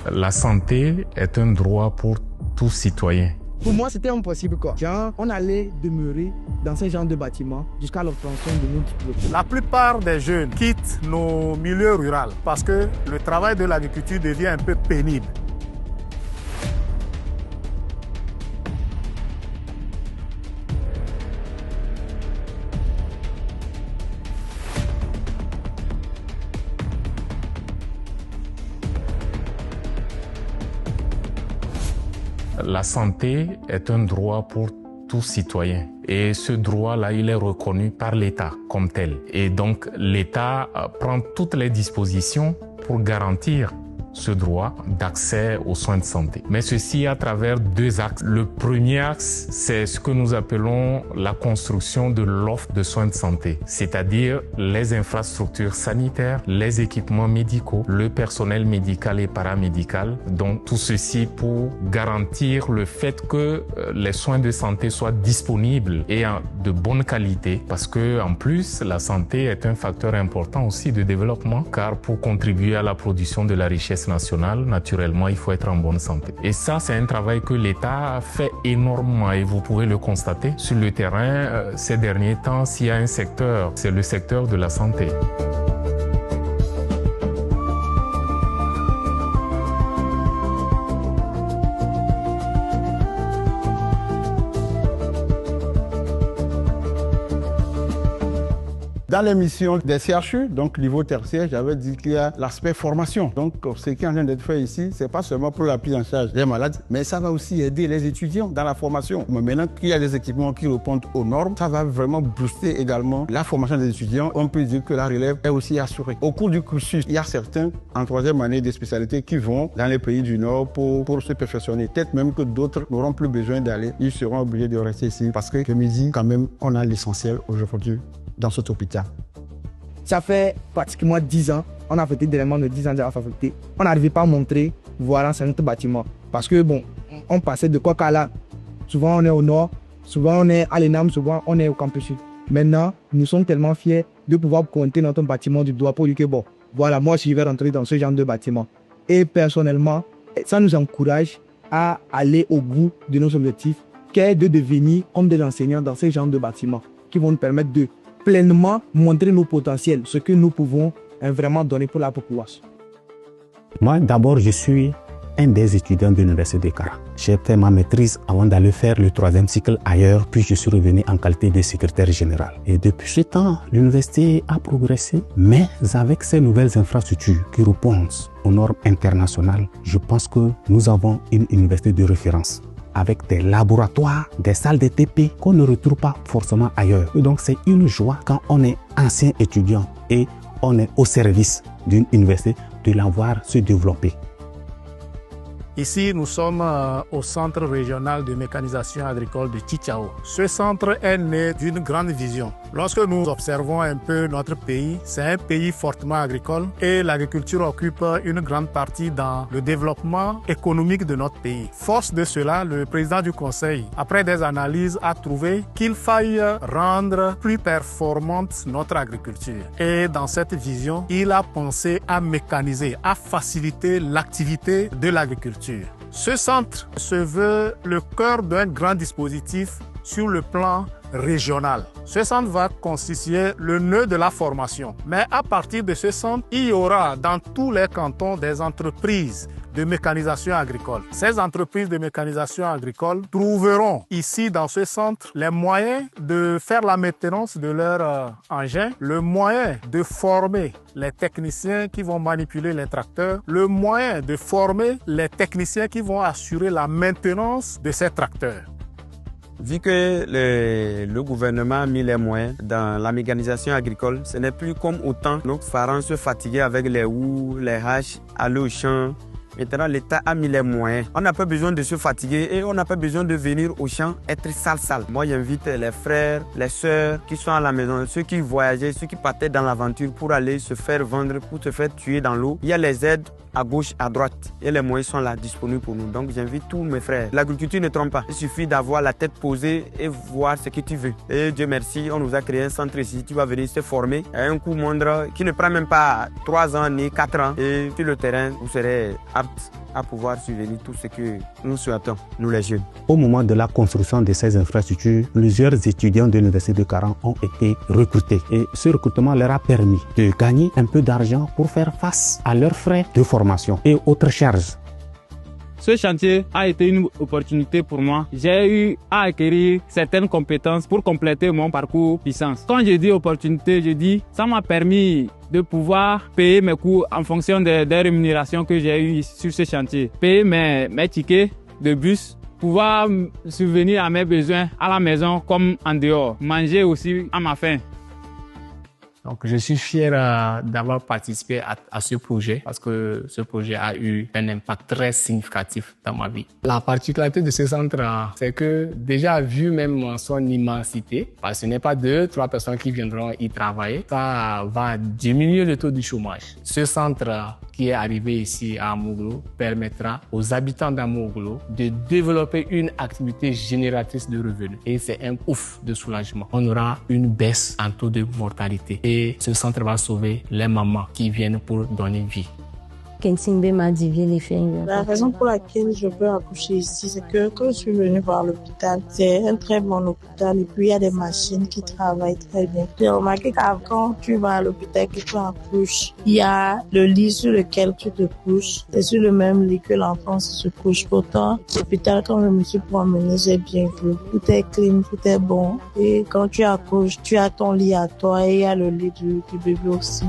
La santé est un droit pour tout citoyen. Pour moi, c'était impossible quoi. Genre, on allait demeurer dans ce genre de bâtiment jusqu'à l'obtention de nos diplômes. La plupart des jeunes quittent nos milieux ruraux parce que le travail de l'agriculture devient un peu pénible. La santé est un droit pour tout citoyen. Et ce droit-là, il est reconnu par l'État comme tel. Et donc, l'État prend toutes les dispositions pour garantir ce droit d'accès aux soins de santé. Mais ceci à travers deux axes. Le premier axe, c'est ce que nous appelons la construction de l'offre de soins de santé, c'est-à-dire les infrastructures sanitaires, les équipements médicaux, le personnel médical et paramédical. Donc tout ceci pour garantir le fait que les soins de santé soient disponibles et de bonne qualité, parce que en plus, la santé est un facteur important aussi de développement, car pour contribuer à la production de la richesse nationale, naturellement, il faut être en bonne santé. Et ça, c'est un travail que l'État a fait énormément et vous pouvez le constater. Sur le terrain, ces derniers temps, s'il y a un secteur, c'est le secteur de la santé. Dans l'émission des CHU, donc niveau tertiaire, j'avais dit qu'il y a l'aspect formation. Donc, ce qui est en train d'être fait ici, c'est pas seulement pour la prise en charge des malades, mais ça va aussi aider les étudiants dans la formation. Mais maintenant qu'il y a des équipements qui répondent aux normes, ça va vraiment booster également la formation des étudiants. On peut dire que la relève est aussi assurée. Au cours du cursus, il y a certains en troisième année des spécialités qui vont dans les pays du Nord pour se perfectionner. Peut-être même que d'autres n'auront plus besoin d'aller. Ils seront obligés de rester ici parce que, comme il dit, quand même, on a l'essentiel aujourd'hui dans cet hôpital. Ça fait pratiquement 10 ans, on a fait dernièrement de 10 ans de la faculté. On n'arrivait pas à montrer, voilà, c'est notre bâtiment. Parce que bon, on passait de quoi qu'à là. Souvent on est au nord, souvent on est à l'ENAM, souvent on est au campus sud. Maintenant, nous sommes tellement fiers de pouvoir compter notre bâtiment du doigt pour dire que bon, voilà, moi je vais rentrer dans ce genre de bâtiment. Et personnellement, ça nous encourage à aller au bout de nos objectifs, qui est de devenir comme des enseignants dans ce genre de bâtiments, qui vont nous permettre de pleinement montrer nos potentiels, ce que nous pouvons vraiment donner pour la population. Moi, d'abord, je suis un des étudiants de l'Université de Kara. J'ai fait ma maîtrise avant d'aller faire le 3e cycle ailleurs, puis je suis revenu en qualité de secrétaire général. Et depuis ce temps, l'université a progressé, mais avec ces nouvelles infrastructures qui répondent aux normes internationales, je pense que nous avons une université de référence, avec des laboratoires, des salles de TP qu'on ne retrouve pas forcément ailleurs. Et donc c'est une joie quand on est ancien étudiant et on est au service d'une université de la voir se développer. Ici, nous sommes au Centre régional de mécanisation agricole de Tchitchao. Ce centre est né d'une grande vision. Lorsque nous observons un peu notre pays, c'est un pays fortement agricole et l'agriculture occupe une grande partie dans le développement économique de notre pays. Force de cela, le président du conseil, après des analyses, a trouvé qu'il faille rendre plus performante notre agriculture. Et dans cette vision, il a pensé à mécaniser, à faciliter l'activité de l'agriculture. Ce centre se veut le cœur d'un grand dispositif sur le plan régional. Ce centre va constituer le nœud de la formation. Mais à partir de ce centre, il y aura dans tous les cantons des entreprises de mécanisation agricole. Ces entreprises de mécanisation agricole trouveront ici dans ce centre les moyens de faire la maintenance de leurs engins, le moyen de former les techniciens qui vont manipuler les tracteurs, le moyen de former les techniciens qui vont assurer la maintenance de ces tracteurs. Vu que le gouvernement a mis les moyens dans la mécanisation agricole, ce n'est plus comme autant nos parents se fatiguaient avec les houes, les haches, aller au champ. Maintenant, l'État a mis les moyens. On n'a pas besoin de se fatiguer et on n'a pas besoin de venir au champ être sale. Moi, j'invite les frères, les sœurs qui sont à la maison, ceux qui voyageaient, ceux qui partaient dans l'aventure pour aller se faire vendre, pour se faire tuer dans l'eau. Il y a les aides à gauche, à droite et les moyens sont là disponibles pour nous. Donc, j'invite tous mes frères. L'agriculture ne trompe pas. Il suffit d'avoir la tête posée et voir ce que tu veux. Et Dieu merci, on nous a créé un centre ici. Tu vas venir se former à un coût moindre qui ne prend même pas 3 ans ni 4 ans. Et sur le terrain, vous serez apte apte à pouvoir subvenir tout ce que nous souhaitons, nous les jeunes. Au moment de la construction de ces infrastructures, plusieurs étudiants de l'Université de Kara ont été recrutés. Et ce recrutement leur a permis de gagner un peu d'argent pour faire face à leurs frais de formation et autres charges. Ce chantier a été une opportunité pour moi. J'ai eu à acquérir certaines compétences pour compléter mon parcours licence. Quand je dis opportunité, je dis ça m'a permis de pouvoir payer mes cours en fonction des rémunérations que j'ai eues sur ce chantier. Payer mes tickets de bus, pouvoir subvenir à mes besoins à la maison comme en dehors. Manger aussi à ma faim. Donc, je suis fier d'avoir participé à ce projet parce que ce projet a eu un impact très significatif dans ma vie. La particularité de ce centre, c'est que déjà vu même son immensité, parce que ce n'est pas 2-3 personnes qui viendront y travailler, ça va diminuer le taux du chômage. Ce centre qui est arrivé ici à Amouglo permettra aux habitants d'Amouglo de développer une activité génératrice de revenus. Et c'est un ouf de soulagement. On aura une baisse en taux de mortalité. Et ce centre va sauver les mamans qui viennent pour donner vie. La raison pour laquelle je peux accoucher ici, c'est que quand je suis venue voir l'hôpital, c'est un très bon hôpital et puis il y a des machines qui travaillent très bien. J'ai remarqué quand tu vas à l'hôpital que tu accouches, il y a le lit sur lequel tu te couches. C'est sur le même lit que l'enfant se couche. Pourtant, l'hôpital, quand je me suis promenée, j'ai bien vu. Tout est clean, tout est bon. Et quand tu accouches, tu as ton lit à toi et il y a le lit du bébé aussi.